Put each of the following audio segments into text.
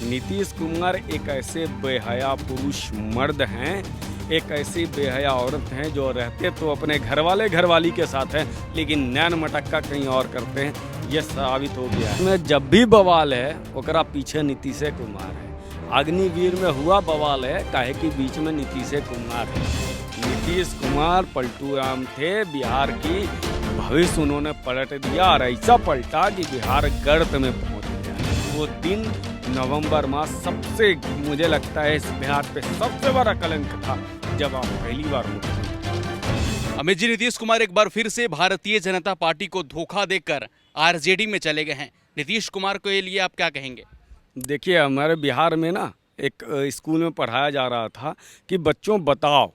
नीतीश कुमार एक ऐसे बेहया पुरुष मर्द हैं, एक ऐसी बेहया औरत हैं जो रहते तो अपने घरवाली के साथ हैं, लेकिन नैन मटक्का कहीं और करते हैं। ये साबित हो गया है। इसमें जब भी बवाल है ओकरा पीछे नीतीश कुमार है। अग्निवीर में हुआ बवाल है, काहे कि बीच में नीतीश कुमार है। नीतीश कुमार पलटू राम थे, बिहार की भविष्य उन्होंने पलट दिया और ऐसा पलटा कि बिहार गर्त में पहुंच गया। वो दिन नवंबर माह सबसे, मुझे लगता है इस बिहार पे सबसे बड़ा कलंक था जब आप पहली बार मुख्यमंत्री। अमित जी, नीतीश कुमार एक बार फिर से भारतीय जनता पार्टी को धोखा देकर आरजेडी में चले गए हैं। नीतीश कुमार को ये लिए आप क्या कहेंगे? देखिए, हमारे बिहार में ना एक स्कूल में पढ़ाया जा रहा था कि बच्चों बताओ,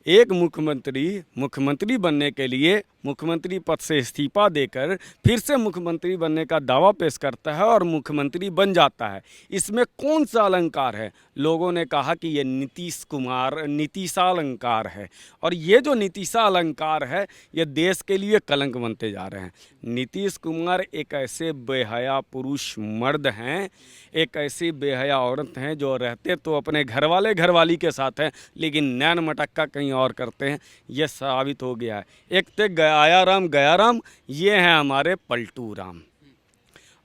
एक मुख्यमंत्री बनने के लिए मुख्यमंत्री पद से इस्तीफा देकर फिर से मुख्यमंत्री बनने का दावा पेश करता है और मुख्यमंत्री बन जाता है। इसमें कौन सा अलंकार है? लोगों ने कहा कि ये नीतीशा अलंकार है, और ये जो नीतीशा अलंकार है ये देश के लिए कलंक बनते जा रहे हैं। नीतीश कुमार एक ऐसे बेहया पुरुष मर्द हैं, एक ऐसी बेहया औरत हैं जो रहते तो अपने घरवाली के साथ हैं, लेकिन नैन मटक्का कहीं और करते हैं। ये साबित हो गया है। एक तो गया राम, ये हैं हमारे पलटू राम।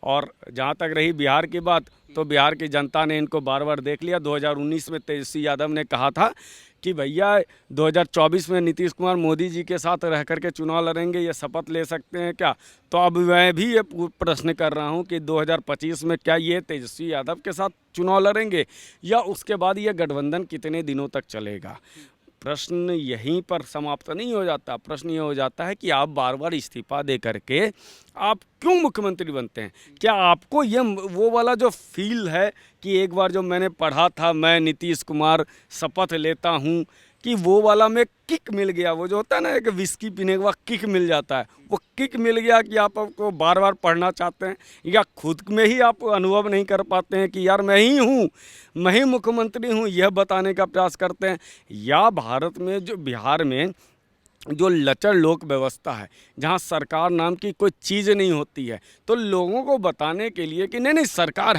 और जहाँ तक रही बिहार की बात, तो बिहार की जनता ने इनको बार बार देख लिया। 2019 में तेजस्वी यादव ने कहा था कि भैया 2024 में नीतीश कुमार मोदी जी के साथ रह करके चुनाव लड़ेंगे, ये शपथ ले सकते हैं क्या? तो अब मैं भी ये प्रश्न कर रहा हूँ कि 2025 में क्या ये तेजस्वी यादव के साथ चुनाव लड़ेंगे, या उसके बाद ये गठबंधन कितने दिनों तक चलेगा? प्रश्न यहीं पर समाप्त नहीं हो जाता। प्रश्न ये हो जाता है कि आप बार बार इस्तीफा दे करके आप क्यों मुख्यमंत्री बनते हैं? क्या आपको ये वो वाला जो फील है कि एक बार जो मैंने पढ़ा था, मैं नीतीश कुमार शपथ लेता हूँ, कि वो वाला में किक मिल गया? वो जो होता है ना, एक विस्की पीने के बाद किक मिल जाता है, वो किक मिल गया कि आप आपको बार बार पढ़ना चाहते हैं, या खुद में ही आप अनुभव नहीं कर पाते हैं कि यार मैं ही मुख्यमंत्री हूँ, यह बताने का प्रयास करते हैं? या भारत में जो बिहार में जो लचर लोक व्यवस्था है, जहाँ सरकार नाम की कोई चीज़ नहीं होती है, तो लोगों को बताने के लिए कि नहीं सरकार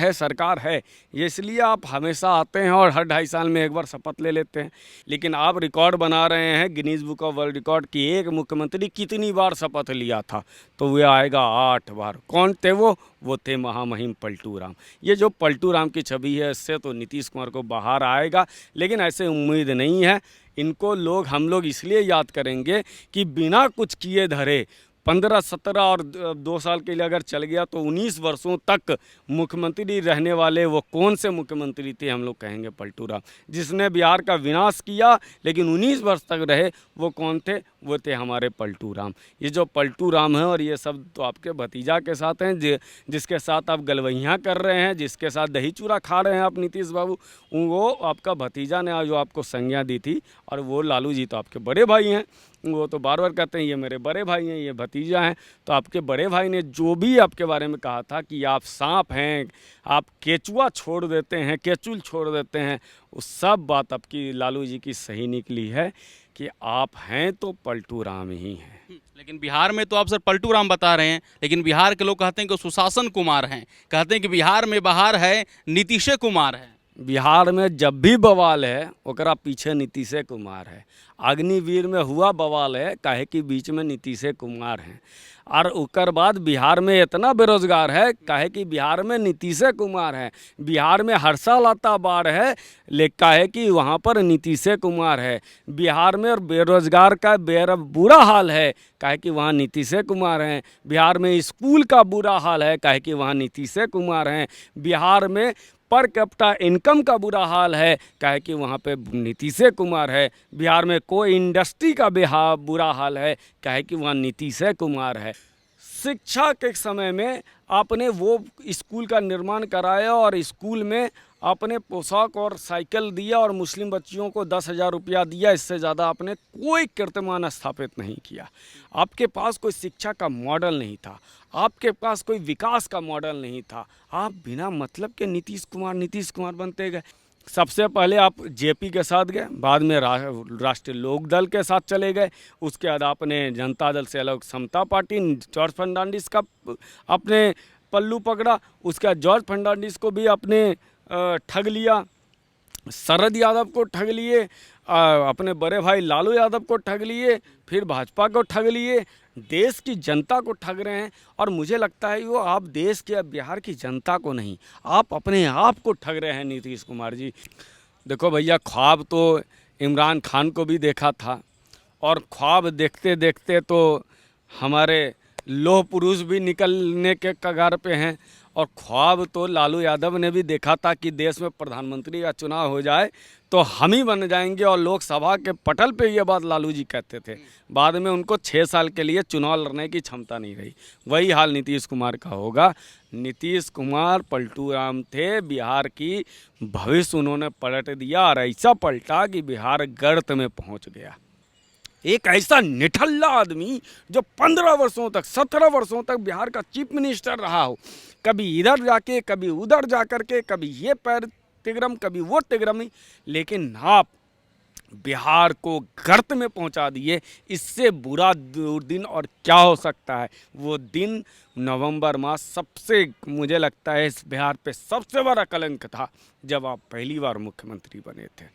है, ये इसलिए आप हमेशा आते हैं और हर 2.5 साल में एक बार शपथ ले लेते हैं। लेकिन आप रिकॉर्ड बना रहे हैं Guinness book of world record की, एक मुख्यमंत्री कितनी बार शपथ लिया था, तो वह आएगा 8 बार। कौन थे वो थे महामहिम पलटू राम। ये जो पलटू राम की छवि है, इससे तो नीतीश कुमार को बाहर आएगा, लेकिन ऐसे उम्मीद नहीं है। इनको हम लोग इसलिए याद करेंगे कि बिना कुछ किए धरे 15, 17 और 2 साल के लिए अगर चल गया तो 19 वर्षों तक मुख्यमंत्री रहने वाले वो कौन से मुख्यमंत्री थे? हम लोग कहेंगे पलटू राम। जिसने बिहार का विनाश किया लेकिन 19 वर्ष तक रहे, वो कौन थे? वो थे हमारे पलटू राम। ये जो पलटू राम है, और ये सब तो आपके भतीजा के साथ हैं, जिसके साथ आप गलवैयाँ कर रहे हैं, जिसके साथ दही चूड़ा खा रहे हैं आप नीतीश बाबू, वो आपका भतीजा ने जो आपको संज्ञा दी थी। और वो लालू जी तो आपके बड़े भाई हैं, वो तो बार बार कहते हैं ये मेरे बड़े भाई हैं, ये भतीजा हैं। तो आपके बड़े भाई ने जो भी आपके बारे में कहा था कि आप सांप हैं, आप केचुआ छोड़ देते हैं, केचुल छोड़ देते हैं, उस सब बात आपकी लालू जी की सही निकली है कि आप हैं तो पलटू राम ही हैं। लेकिन बिहार में तो आप सर पलटू राम बता रहे हैं, लेकिन बिहार के लोग कहते हैं कि सुशासन कुमार हैं, कहते हैं कि बिहार में बाहर है नीतीश कुमार है। बिहार में जब भी बवाल है ओकरा पीछे नीतीश कुमार है। अग्निवीर में हुआ बवाल है, काहे कि बीच में नीतीश कुमार हैं। और उकर बाद बिहार में इतना बेरोजगार है, काहे कि बिहार में नीतीश कुमार है। बिहार में हर साल आता बाढ़ है, लेकिन काहे कि वहाँ पर नीतीश कुमार है। बिहार में और बेरोजगार का बुरा हाल है, काहे कि वहाँ नीतीश कुमार हैं। बिहार में स्कूल का बुरा हाल है, काहे कि वहाँ नीतीश कुमार हैं। बिहार में पर कैपिटा इनकम का बुरा हाल है, काहे कि वहाँ पे नीतीश कुमार है। बिहार में कोई इंडस्ट्री का बुरा हाल है, काहे कि वहाँ नीतीश कुमार है। शिक्षा के समय में आपने वो स्कूल का निर्माण कराया और स्कूल में आपने पोशाक और साइकिल दिया और मुस्लिम बच्चियों को 10,000 रुपया दिया। इससे ज़्यादा आपने कोई कीर्तिमान स्थापित नहीं किया। आपके पास कोई शिक्षा का मॉडल नहीं था, आपके पास कोई विकास का मॉडल नहीं था। आप बिना मतलब के नीतीश कुमार बनते गए। सबसे पहले आप जेपी के साथ गए, बाद में राष्ट्रीय लोक दल के साथ चले गए, उसके बाद आपने जनता दल से अलग समता पार्टी जॉर्ज फर्नांडिस का अपने पल्लू पकड़ा, उसके बाद जॉर्ज फर्नांडिस को भी अपने ठग लिया, शरद यादव को ठग लिए, अपने बड़े भाई लालू यादव को ठग लिए, फिर भाजपा को ठग लिए, देश की जनता को ठग रहे हैं। और मुझे लगता है वो आप देश के, बिहार की जनता को नहीं, आप अपने आप को ठग रहे हैं नीतीश कुमार जी। देखो भैया, ख्वाब तो इमरान खान को भी देखा था, और ख्वाब देखते देखते तो हमारे लोह पुरुष भी निकलने के कगार पे हैं। और ख्वाब तो लालू यादव ने भी देखा था कि देश में प्रधानमंत्री का चुनाव हो जाए तो हम ही बन जाएंगे, और लोकसभा के पटल पे ये बात लालू जी कहते थे। बाद में उनको 6 साल के लिए चुनाव लड़ने की क्षमता नहीं रही। वही हाल नीतीश कुमार का होगा। नीतीश कुमार पलटू राम थे, बिहार की भविष्य उन्होंने पलट दिया, और ऐसा पलटा कि बिहार गर्त में पहुंच गया। एक ऐसा निठल्ला आदमी जो 15 वर्षों तक, 17 वर्षों तक बिहार का चीफ मिनिस्टर रहा हो, कभी इधर जाके, कभी उधर जा कर के, कभी ये पैर तिगरम, कभी वो तिगरमी, लेकिन आप बिहार को गर्त में पहुंचा दिए। इससे बुरा दिन और क्या हो सकता है। वो दिन नवंबर माह सबसे, मुझे लगता है इस बिहार पे सबसे बड़ा कलंक था जब आप पहली बार मुख्यमंत्री बने थे।